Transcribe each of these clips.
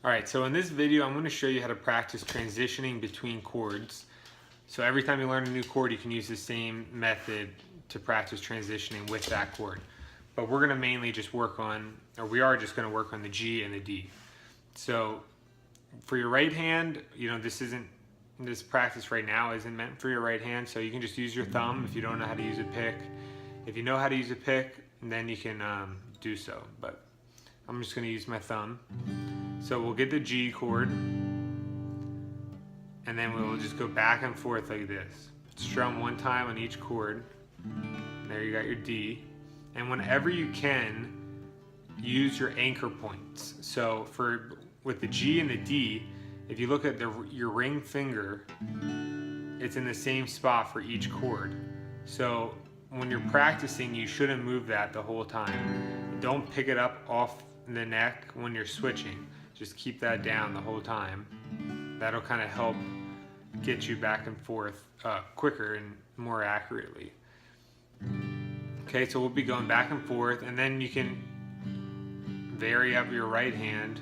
Alright, so in this video I'm going to show you how to practice transitioning between chords. So every time you learn a new chord you can use the same method to practice transitioning with that chord. But we're going to mainly just work on, or we are just going to work on the G and the D. So for your right hand, this practice right now isn't meant for your right hand, so you can just use your thumb if you don't know how to use a pick. If you know how to use a pick, then you can do so, but I'm just going to use my thumb. So we'll get the G chord, and then we'll just go back and forth like this. Strum one time on each chord. There you got your D. And whenever you can, use your anchor points. So with the G and the D, if you look at your ring finger, it's in the same spot for each chord. So when you're practicing, you shouldn't move that the whole time. Don't pick it up off the neck when you're switching. Just keep that down the whole time. That'll kind of help get you back and forth quicker and more accurately. Okay, so we'll be going back and forth, and then you can vary up your right hand.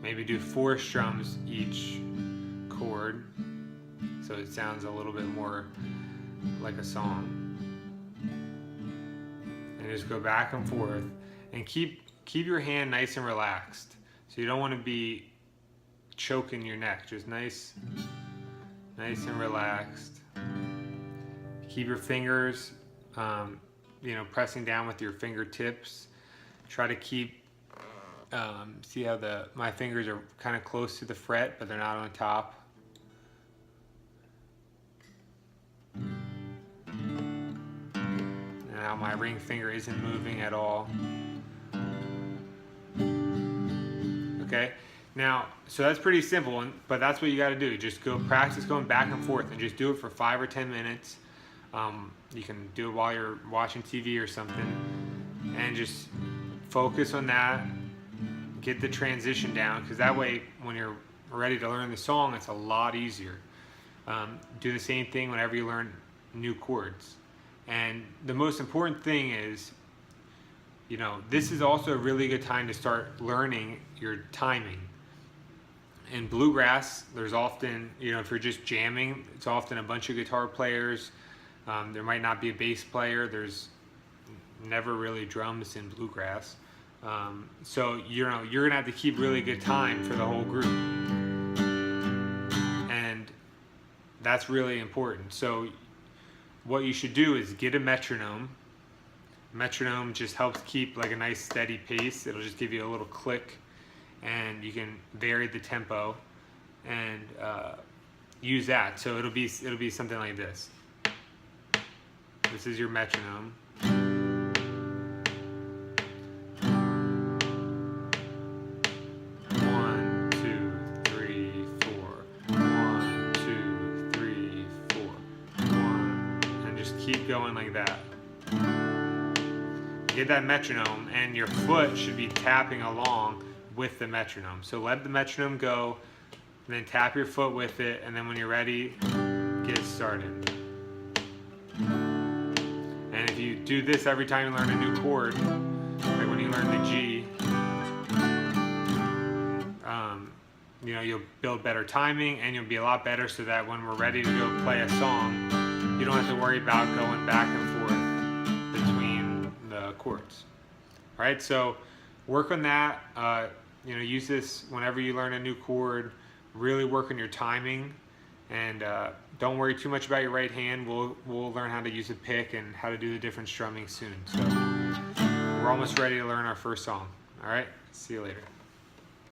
Maybe do 4 strums each chord, so it sounds a little bit more like a song. And just go back and forth, and keep your hand nice and relaxed. So you don't want to be choking your neck. Just nice and relaxed. Keep your fingers, pressing down with your fingertips. Try to keep, see how my fingers are kind of close to the fret, but they're not on top. And how my ring finger isn't moving at all. Okay, now, so that's pretty simple, but that's what you got to do. Just go practice going back and forth, and just do it for 5 or 10 minutes. You can do it while you're watching TV or something, and just focus on that. Get the transition down, because that way when you're ready to learn the song, it's a lot easier. Do the same thing whenever you learn new chords. And the most important thing is, this is also a really good time to start learning your timing. In bluegrass, there's often, if you're just jamming, it's often a bunch of guitar players. There might not be a bass player. There's never really drums in bluegrass. So you're gonna have to keep really good time for the whole group, and that's really important. So what you should do is get a metronome. Metronome just helps keep like a nice steady pace. It'll just give you a little click, and you can vary the tempo and use that. So it'll be something like this. This is your metronome. 1, 2, 3, 4. 1, 2, 3, 4. 1, and just keep going like that. Get that metronome, and your foot should be tapping along with the metronome. So let the metronome go, and then tap your foot with it, and then when you're ready, get started. And if you do this every time you learn a new chord, like when you learn the G, you'll build better timing, and you'll be a lot better, so that when we're ready to go play a song, you don't have to worry about going back and forth between the chords. All right, so work on that. Use this whenever you learn a new chord. Really work on your timing, and don't worry too much about your right hand. We'll learn how to use a pick and how to do the different strumming soon. So we're almost ready to learn our first song. All right, see you later.